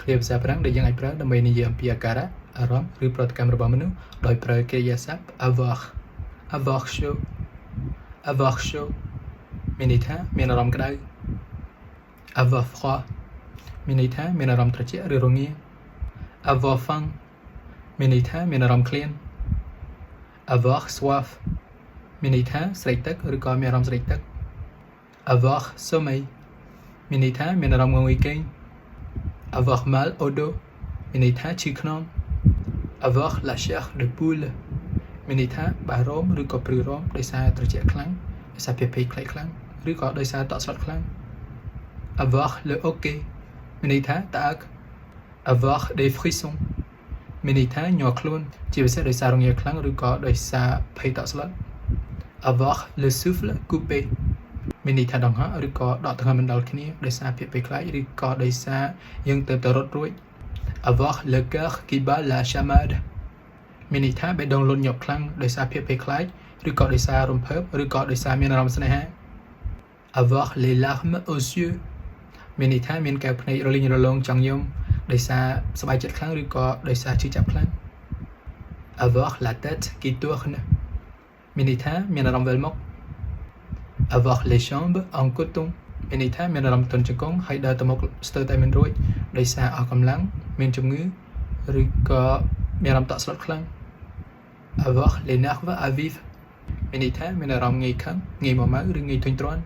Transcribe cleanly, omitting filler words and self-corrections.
ឃ្លាភាសាប្រាំងដែលយើងអាចប្រើដើម្បីនិយាយអំពីអាការៈអារម្មណ៍ឬប្រតិកម្មរបស់មនុស្សដោយប្រើកិរិយាសព្ទ avoir chaud មានន័យថាមានអារម្មណ៍ក្តៅ avoir froid មានន័យថាមានអារម្មណ៍ត្រជាក់ឬរងា avoir faim មានន័យថាមានអារម្មណ៍ឃ្លាន avoir soif មានន័យថាស្រេកទឹកឬក៏មានអារម្មណ៍ស្រេកទឹក avoir sommeil មានន័យថាមានអារម្មណ៍ងងុយគេង avoir mal au dos មានន័យថាឈឺខ្នង avoir la chair de poule មានន័យថាបារម្ភឬក៏ព្រឺរំដោយសារត្រជាក់ខ្លាំងដោយសារភាពភ័យខ្លាចខ្លាំងឬក៏ដោយសារតក់ស្លុតខ្លាំង avoir le hoquet មានន័យថាត្អើក avoir des frissons មានន័យថាញ័រខ្លួនជាពិសេសដោយសាររងាខ្លាំងឬក៏ដោយសារភ័យតក់ស្លុត avoir le souffle coupé មានន័យថាដង្ហក់ឬក៏ដកដង្ហើមមិនដល់គ្នាដោយសារភាពភ័យខ្លាចឬក៏ដោយសារយើងទៅរត់រួច avoir le cœur qui bat la chamade មានន័យថាបេះដូងលូនញាប់ខ្លាំងដោយសារភាពភ័យខ្លាចឬក៏ដោយសាររំភើបឬក៏ដោយសារមានអារម្មណ៍ស្នេហា avoir les larmes aux yeux មានន័យថាមានកែវភ្នែករលីងរលោងចង់យំដោយសារសប្បាយចិត្តខ្លាំងឬក៏ដោយសារឈឺចាប់ខ្លាំង avoir la tête qui tourne មានន័យថាមានអារម្មណ៍វិលមុខ avoir les jambes en coton មានន័យថាមានអារម្មណ៍ទន់ជង្គង់ហើយដើរទៅមុខស្ទើរតែមិនរួចដោយសារអស់កម្លាំងមានជំងឺឬក៏មានអារម្មណ៍តក់ស្លុតខ្លាំង avoir les nerfs à vif មានន័យថាមានអារម្មណ៍ងាយខឹងងាយមួម៉ៅឬងាយធុញទ្រាន់